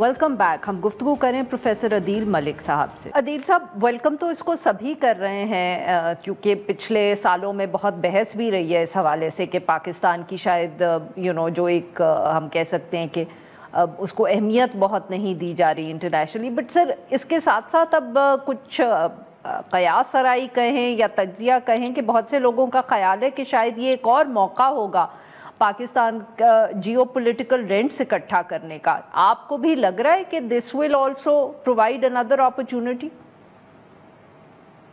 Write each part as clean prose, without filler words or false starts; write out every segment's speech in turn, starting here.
Welcome back. हम गुफ्तगू करें प्रोफेसर अदील मलिक साहब से। अदील साहब, वेलकम तो इसको सभी कर रहे हैं क्योंकि पिछले सालों में बहुत बहस भी रही है इस हवाले से कि पाकिस्तान की शायद जो एक हम कह सकते हैं कि उसको अहमियत बहुत नहीं दी जा रही इंटरनेशनली। बट सर, इसके साथ साथ अब कुछ कयास सराई कहें या तज्जिया कहें कि बहुत से लोगों का ख्याल है कि शायद ये एक और मौका होगा पाकिस्तान का जियोपॉलिटिकल रेंट्स इकट्ठा करने का। आपको भी लग रहा है कि this will also provide another opportunity?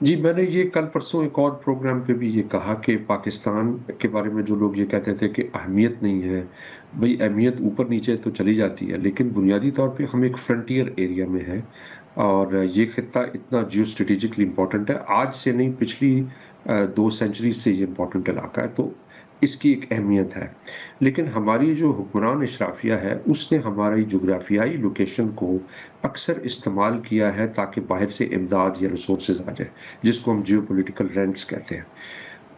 जी, मैंने ये कल परसों एक और प्रोग्राम पे भी ये कहा कि पाकिस्तान के बारे में जो लोग ये कहते थे कि अहमियत नहीं है, भाई अहमियत ऊपर नीचे तो चली जाती है, लेकिन बुनियादी तौर पे हम एक फ्रंटियर एरिया में हैं और ये खित्ता इतना जियो स्ट्रेटेजिकली इम्पोर्टेंट है। आज से नहीं, पिछली 2 सेंचुरी से ये इम्पोर्टेंट इलाका है, तो इसकी एक अहमियत है। लेकिन हमारी जो हुक्मरान इशराफिया है उसने हमारी जोग्राफियाई लोकेशन को अक्सर इस्तेमाल किया है ताकि बाहर से इमदाद या रिसोर्सेज आ जाए, जिसको हम जियोपॉलिटिकल रेंट्स कहते हैं।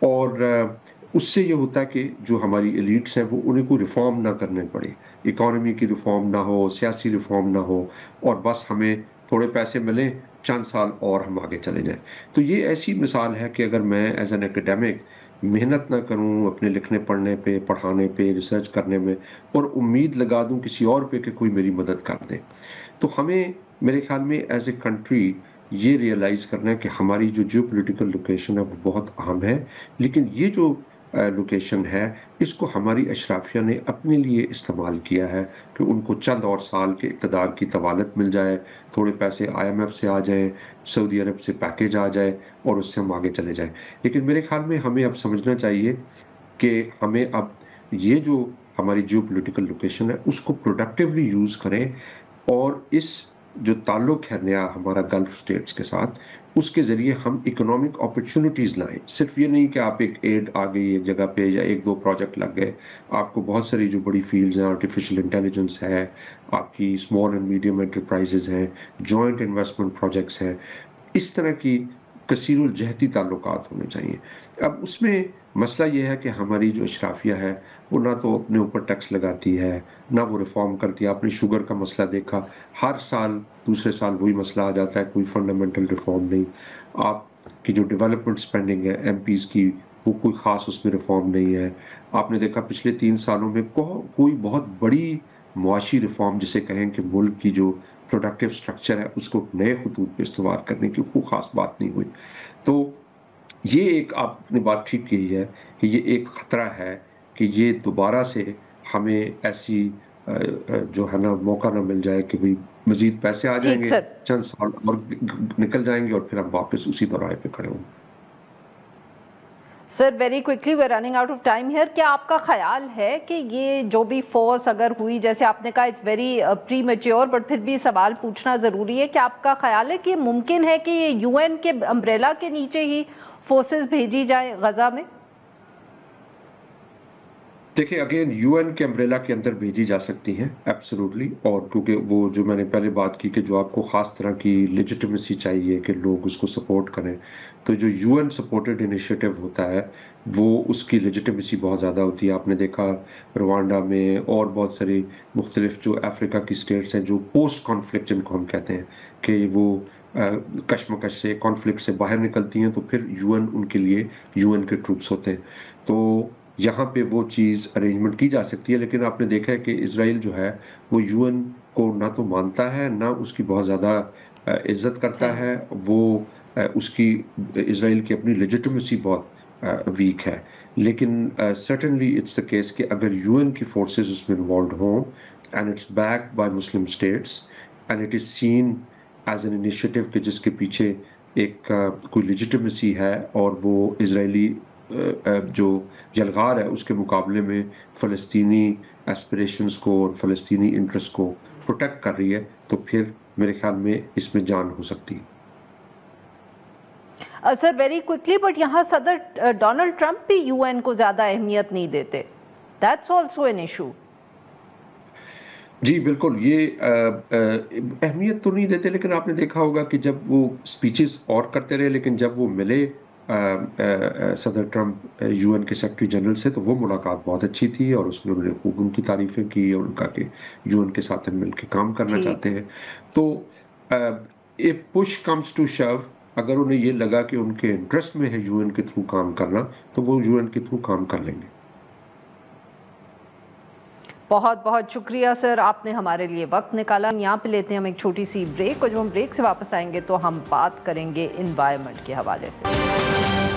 और उससे ये होता है कि जो हमारी एलिट्स हैं वो उन्हें कोई रिफॉर्म ना करने पड़े, इकॉनमी की रिफॉर्म ना हो, सियासी रिफॉर्म ना हो, और बस हमें थोड़े पैसे मिलें, चंद साल और हम आगे चले जाएं। तो ये ऐसी मिसाल है कि अगर मैं एज एन एकेडमिक मेहनत ना करूं अपने लिखने पढ़ने पे, पढ़ाने पे, रिसर्च करने में, और उम्मीद लगा दूं किसी और पे कि कोई मेरी मदद कर दे, तो हमें मेरे ख्याल में एज ए कंट्री ये रियलाइज़ करना है कि हमारी जो जियोपॉलिटिकल लोकेशन है वो बहुत अहम है। लेकिन ये जो लोकेशन है इसको हमारी अशराफिया ने अपने लिए इस्तेमाल किया है कि उनको चंद और साल के इक़्तिदार की तवालत मिल जाए, थोड़े पैसे IMF से आ जाएं, सऊदी अरब से पैकेज आ जाए और उससे हम आगे चले जाएं। लेकिन मेरे ख्याल में हमें अब समझना चाहिए कि हमें अब ये जो हमारी जियोपॉलिटिकल लोकेशन है उसको प्रोडक्टिवली यूज़ करें, और इस जो ताल्लुक़ है नया हमारा गल्फ़ स्टेट्स के साथ, उसके ज़रिए हम इकोनॉमिक अपॉर्चुनिटीज़ लाएं। सिर्फ ये नहीं कि आप एक एड आ गई एक जगह पे या 1-2 प्रोजेक्ट लग गए, आपको बहुत सारी जो बड़ी फील्ड्स हैं, आर्टिफिशियल इंटेलिजेंस है, आपकी स्मॉल एंड मीडियम एंटरप्राइजेज़ हैं, जॉइंट इन्वेस्टमेंट प्रोजेक्ट्स हैं, इस तरह की कसीरुल जहती ताल्लुकात होने चाहिए। अब उसमें मसला ये है कि हमारी जो अशराफिया है वो ना तो अपने ऊपर टैक्स लगाती है, ना वो रिफॉर्म करती है। आपने शुगर का मसला देखा, हर साल दूसरे साल वही मसला आ जाता है, कोई फंडामेंटल रिफॉर्म नहीं। आपकी जो डेवलपमेंट स्पेंडिंग है MPs की, वो कोई ख़ास उसमें रिफॉर्म नहीं है। आपने देखा पिछले 3 सालों में कोई बहुत बड़ी मुआशी रिफॉर्म जिसे कहें कि मुल्क की जो प्रोडक्टिव स्ट्रक्चर है उसको नए खतूत पे इस्तेमाल करने की कोई ख़ास बात नहीं हुई। तो ये एक आपने बात ठीक कही है कि ये एक ख़तरा है कि ये दोबारा से हमें ऐसी जो है ना मौका ना मिल जाए कि भाई मज़ीद पैसे आ ठीक जाएंगे, सर। चंद साल और निकल जाएंगे और फिर हम वापस उसी दौराहे पे खड़े होंगे। Sir, very quickly, we are running out of time here. क्या आपका ख्याल है कि ये जो भी फोर्स अगर हुई, जैसे आपने कहा it's very pre mature, but फिर भी सवाल पूछना ज़रूरी है, कि आपका ख्याल है कि मुमकिन है कि ये UN के अम्ब्रेला के नीचे ही फोर्सेस भेजी जाए गजा में? देखिए, अगेन UN के अम्ब्रेला के अंदर भेजी जा सकती हैं एब्सोल्युटली, और क्योंकि वो जो मैंने पहले बात की कि जो आपको ख़ास तरह की लेजिटिमेसी चाहिए कि लोग उसको सपोर्ट करें, तो जो UN सपोर्टेड इनिशिएटिव होता है वो उसकी लेजिटिमेसी बहुत ज़्यादा होती है। आपने देखा रवांडा में और बहुत सारी मुख्तलिफ जो अफ्रीका की स्टेट्स हैं जो पोस्ट कॉन्फ्लिक्ट जिनको हम कहते हैं कि वो कशमकश से, कॉन्फ्लिक्ट से बाहर निकलती हैं, तो फिर UN उनके लिए UN के ट्रूप्स होते हैं। तो यहाँ पे वो चीज़ अरेंजमेंट की जा सकती है। लेकिन आपने देखा है कि इज़राइल जो है वो UN को ना तो मानता है, ना उसकी बहुत ज़्यादा इज़्ज़त करता है। वो उसकी इज़राइल की अपनी लेजिटिमेसी बहुत वीक है। लेकिन सर्टेनली इट्स द केस कि अगर UN की फोर्सेस उसमें इन्वॉल्व हों and it's backed by Muslim states and it is seen as an initiative कि जिसके पीछे एक कोई लेजिटिमेसी है, और वो इज़राइली जो यलगार है उसके मुकाबले में फ़लस्तीनी एस्पिरेशंस को और फ़लस्तीनी इंटरेस्ट को प्रोटेक्ट कर रही है, तो फिर मेरे ख्याल में इसमें जान हो सकती है। सर, वेरी क्विकली, बट यहाँ सदर डोनाल्ड ट्रंप भी UN को ज़्यादा अहमियत नहीं देते। That's also an issue. जी बिल्कुल, ये अहमियत तो नहीं देते, लेकिन आपने देखा होगा कि जब वो स्पीचेस और करते रहे, लेकिन जब वो मिले صدر ٹرمپ UN کے سیکرٹری جنرل سے، تو وہ ملاقات بہت اچھی تھی اور اس میں انہوں نے خوب ان کی تعریفیں کی اور ان کا کہ UN کے ساتھ ہم مل کے کام کرنا ٹھیک چاہتے ہیں. تو if push comes to shove، اگر انہیں یہ لگا کہ ان کے انٹرسٹ میں ہے UN کے تھرو کام کرنا، تو وہ UN کے تھرو کام کر لیں گے. بہت بہت شکریہ سر، آپ نے ہمارے لیے وقت نکالا. یہاں پہ لیتے ہیں ہم ایک چھوٹی سی بریک، اور جب ہم بریک سے واپس آئیں گے تو ہم بات کریں گے انوائرمنٹ کے حوالے سے.